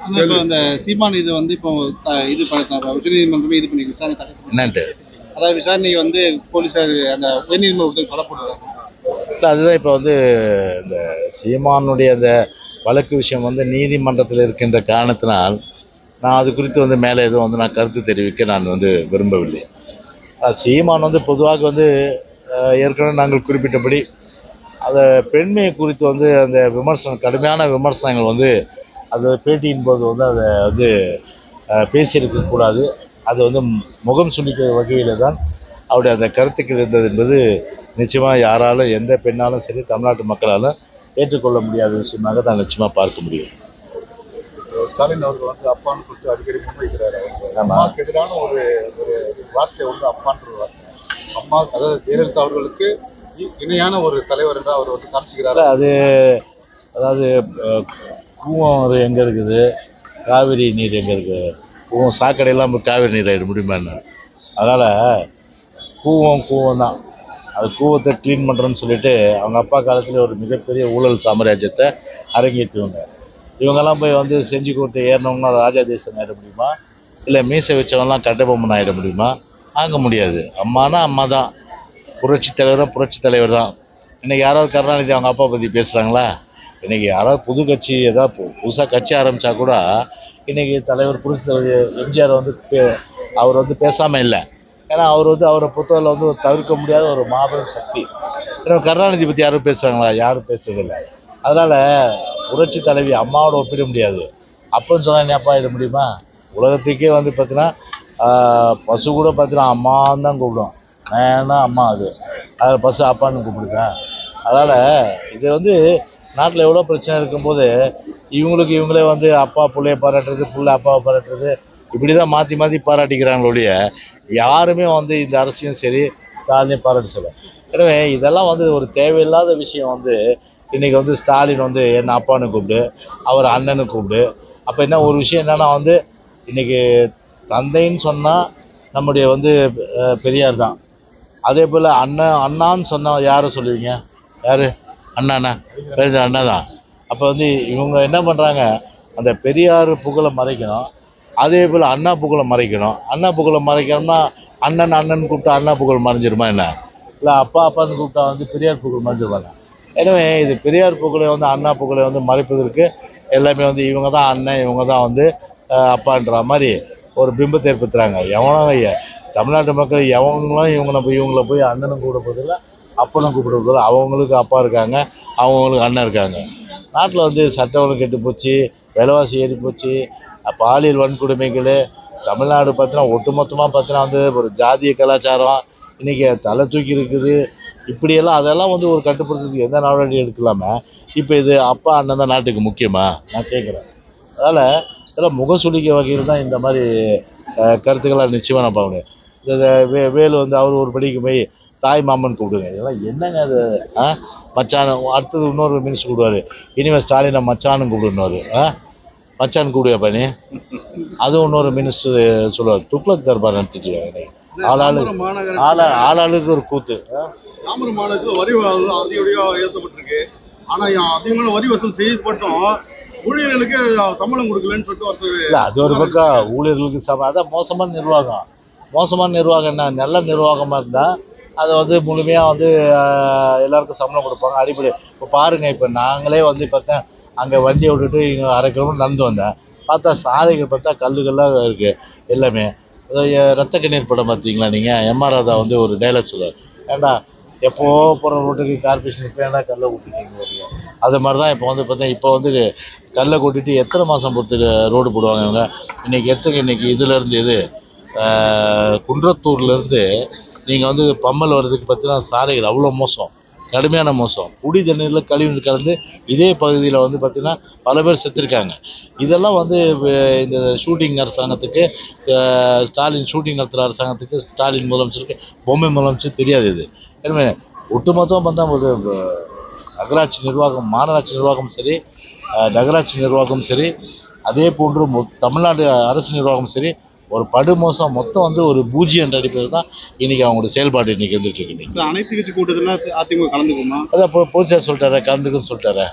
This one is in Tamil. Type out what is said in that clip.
இப்போ இந்த சீமான் இது வந்து இப்போ இது உச்சநீதிமன்றமே இது பண்ணி விசாரணை என்னன்ட்டு அதாவது விசாரணைக்கு வந்து போலீஸார் அந்த உயர்நீதிமன்றத்துக்கு கொலை போட்டுருக்காங்க. இல்லை அதுதான் இப்போ வந்து இந்த சீமானுடைய அந்த வழக்கு விஷயம் வந்து நீதிமன்றத்தில் இருக்கின்ற காரணத்தினால் நான் அது குறித்து வந்து மேலே எதுவும் வந்து நான் கருத்து தெரிவிக்க நான் வந்து விரும்பவில்லை. சீமான் வந்து பொதுவாக வந்து ஏற்கனவே நாங்கள் குறிப்பிட்டபடி அந்த பெண்மையை குறித்து வந்து அந்த விமர்சனம் கடுமையான விமர்சனங்கள் வந்து அது பேட்டியின் போது வந்து அதை வந்து பேசியிருக்கக்கூடாது. அது வந்து முகம் சுளிக்கிற வகையில் தான் அவருடைய அந்த கருத்துக்கள் இருந்தது என்பது நிச்சயமாக யாராலும் எந்த பெண்ணாலும் சரி தமிழ்நாட்டு மக்களாலும் ஏற்றுக்கொள்ள முடியாத விஷயமாக தான் நிச்சயமாக பார்க்க முடியும். ஸ்டாலின் அவர்கள் வந்து அப்பான்னு சொல்லிட்டு அடிக்கடி முன்வைக்கிறாரு. அம்மாவுக்கு எதிரான ஒரு ஒரு வார்த்தை வந்து அப்பான்ற வார்த்தை. அம்மா அதாவது ஜெயலலிதா அவர்களுக்கு இணையான ஒரு தலைவர் என்று அவர் வந்து காமிச்சுக்கிறாரு. அது அதாவது கூவம் அது எங்கே இருக்குது, காவிரி நீர் எங்கே இருக்குது, கூவம் சாக்கடையெல்லாம் காவிரி நீர் ஆகிட முடியுமா என்ன? அதனால் கூவம் தான். அது கூவத்தை க்ளீன் பண்ணுறேன்னு சொல்லிட்டு அவங்க அப்பா காலத்தில் ஒரு மிகப்பெரிய ஊழல் சாம்ராஜ்யத்தை அரங்கேற்றுவாங்க. இவங்கெல்லாம் போய் வந்து செஞ்சு கொடுத்து ஏறினவங்கன்னா ராஜா தேசம் ஆகிட முடியுமா? இல்லை மீசை வச்சவங்கலாம் கட்டபொம்மன் ஆகிட முடியுமா? ஆக முடியாது. அம்மானா அம்மா தான், புரட்சி தலைவர் தான். இன்றைக்கி யாராவது கருணாநிதி அவங்க அப்பா பற்றி பேசுகிறாங்களா? இன்றைக்கி யாராவது புது கட்சி ஏதாவது புதுசாக கட்சி ஆரம்பித்தா கூட இன்றைக்கி தலைவர் புரட்சி தலைவர் எம்ஜிஆர் வந்து அவர் வந்து பேசாமல் இல்லை. ஏன்னா அவர் வந்து அவரை பொறுத்தவரை வந்து ஒரு தவிர்க்க முடியாத ஒரு மாபெரும் சக்தி. ஏன்னா கருணாநிதி பற்றி யாரும் பேசுகிறாங்களா? யாரும் பேசுறதில்லை. அதனால் புரட்சி தலைவி அம்மாவோட ஒப்பிட முடியாது. அப்போன்னு சொன்னால் என்னப்பா இது முடியுமா? உலகத்துக்கே வந்து பார்த்தீங்கன்னா பசு கூட பார்த்தீங்கன்னா அம்மான்னு தான் கூப்பிடும். ஏன்னா அம்மா அதில் பசு அப்பான்னு கூப்பிடுதேன். அதனால் இது வந்து நாட்டில் எவ்வளோ பிரச்சனை இருக்கும்போது இவங்களே வந்து அப்பா பிள்ளைய பாராட்டுறது, பிள்ளை அப்பாவை பாராட்டுறது, இப்படி தான் மாற்றி பாராட்டிக்கிறாங்களோடைய யாருமே வந்து இந்த அரசியும் சரி ஸ்டாலினையும் பாராட்டு சொல்ல. எனவே இதெல்லாம் வந்து ஒரு தேவையில்லாத விஷயம். வந்து இன்றைக்கி வந்து ஸ்டாலின் வந்து என்ன அப்பான்னு கூப்பிடு, அவர் அண்ணனு கூப்பிடு. அப்போ என்ன ஒரு விஷயம் என்னென்னா வந்து இன்றைக்கி தந்தைன்னு சொன்னால் நம்முடைய வந்து பெரியார் தான். அதே போல் அண்ணான்னு சொன்னால் யாரை சொல்லுவீங்க? யார் அண்ணாண்ணா? அண்ணா தான். அப்போ வந்து இவங்க என்ன பண்ணுறாங்க, அந்த பெரியார் புகழை மறைக்கணும், அதே போல் அண்ணா புகழை மறைக்கணும். அண்ணா புகழை மறைக்கணும்னா அண்ணன் கூப்பிட்டா அண்ணா புகழ் மறைஞ்சிருமா என்ன? இல்லை அப்பான்னு கூப்பிட்டா வந்து பெரியார் புகழ் மறைஞ்சிருவாங்க. எனவே இது பெரியார் புகழை வந்து அண்ணா புகழை வந்து மறைப்பதற்கு எல்லாமே வந்து இவங்க தான் அண்ணன், இவங்க தான் வந்து அப்பான்ற மாதிரி ஒரு பிம்பத்தை ஏற்படுத்துகிறாங்க. எவனோ தமிழ்நாட்டு மக்கள் எவங்களும் இவங்கள போய் அண்ணனும் கூப்பிட போதில்லை, அப்பனும் கூப்பிட போதில்லை. அவங்களுக்கு அப்பா இருக்காங்க, அவங்களுக்கு அண்ணன் இருக்காங்க. நாட்டில் வந்து சட்டம் ஒழுங்கு கெட்டு போச்சு, விலைவாசி ஏறி போச்சு, பாலியல் வன்கொடுமைகள், தமிழ்நாடு பார்த்தீங்கன்னா ஒட்டுமொத்தமாக பார்த்தீங்கன்னா வந்து ஒரு ஜாதிய கலாச்சாரம் இன்றைக்கி தலை தூக்கி இருக்குது. இப்படியெல்லாம் அதெல்லாம் வந்து ஒரு கட்டுப்படுத்துறதுக்கு எந்த நடவடிக்கை எடுக்கலாமல் இப்போ இது அப்பா அண்ணன் தான் நாட்டுக்கு முக்கியமா நான் கேட்குறேன். அதனால் இதெல்லாம் முகசுளிக்க வகையில் தான் இந்த மாதிரி கருத்துக்கள்லாம் நிச்சயமாக நான் பார்க்க முடியும். இந்த வேலு வந்து அவர் ஒரு படிக்கு போய் தாய் மாமன் கூப்பிடுங்க. இதெல்லாம் என்னங்க அது? மச்சான் அடுத்தது இன்னொரு மினிஸ்டர் கூப்பிடுவார், இனிமேல் ஸ்டாலினை மச்சான்னு கூப்பிடுவார். மச்சான் கூப்பிடுவாப்பா நீ? அதுவும் இன்னொரு மினிஸ்டர் சொல்லுவார். துக்ளக் தர்பார் நடத்திட்டு ஆளாளுக்கு ஒரு கூத்து. தாமரை மாநகரத்தில் வரி அதிகப்படியாக ஏற்றப்பட்டிருக்கு. ஆனால் அதிகமான வரி வசூல் செய்யப்பட்டோம், ஊழியர்களுக்கு சம்பளம் கொடுக்கலன்னு சொல்லிட்டு இல்லை, அது ஒரு பக்கம் ஊழியர்களுக்கு அதான் மோசமான நிர்வாகம் என்ன? நல்ல நிர்வாகமாக இருந்தால் அதை வந்து முழுமையாக வந்து எல்லாருக்கும் சம்பளம் கொடுப்பாங்க. அடிப்படை இப்போ பாருங்கள், இப்போ நாங்களே வந்து பார்த்தேன் அங்கே வண்டியை விட்டுட்டு இங்கே 1/2 கிலோமீட்டர் நடந்து வந்தேன். பார்த்தா சாலைகள் பார்த்தா கல்லுகள்லாம் இருக்குது எல்லாமே. ரத்த கண்ணீர் படம் பார்த்தீங்களா நீங்கள்? எம்ஆர் ராதா வந்து ஒரு டைலாக் சொல்லுவார், ஏண்டா எப்போ போகிற ரோட்டுக்கு கார்பரேஷன் இப்போ ஏன்னா கல்லை விட்டுட்டீங்க. அது மாதிரி தான் இப்போ வந்து பார்த்தேன். இப்போ வந்து கல்லை கொட்டிட்டு எத்தனை மாதம் பொறுத்து ரோடு போடுவாங்க இவங்க? இன்றைக்கி இதுலேருந்து இது குன்றத்தூர்லேருந்து நீங்கள் வந்து பம்மல் வர்றதுக்கு பார்த்தீங்கன்னா சாலைகள் அவ்வளோ மோசம், கடுமையான மோசம். குடி தண்ணீரில் கழிவுநீர் கலந்து இதே பகுதியில் வந்து பார்த்திங்கன்னா பல பேர் செத்துருக்காங்க. இதெல்லாம் வந்து இந்த ஷூட்டிங் அரசாங்கத்துக்கு, ஸ்டாலின் ஷூட்டிங் நடத்துகிற அரசாங்கத்துக்கு, ஸ்டாலின் முதலமைச்சருக்கு, பொம்மை முதலமைச்சர் தெரியாது. இது எனவே ஒட்டுமொத்தமாக பார்த்தா ஒரு நகராட்சி நிர்வாகம், மாநகராட்சி நிர்வாகம் சரி, நகராட்சி நிர்வாகம் சரி, அதே போன்று தமிழ்நாடு அரசு நிர்வாகம் சரி, ஒரு படுமோசம் மொத்தம் வந்து ஒரு பூஜ்ஜியம் என்ற அடிப்படையில் தான் இன்றைக்கி அவங்களோட செயல்பாடு இன்றைக்கி இருந்துட்டு இருக்கு. அனைத்து கட்சி கூட்டத்தில் அதிமுக கலந்துக்குமா? அதான் பொதுச்சார் சொல்லிட்டாரு, கலந்துக்குன்னு சொல்லிட்டாரு.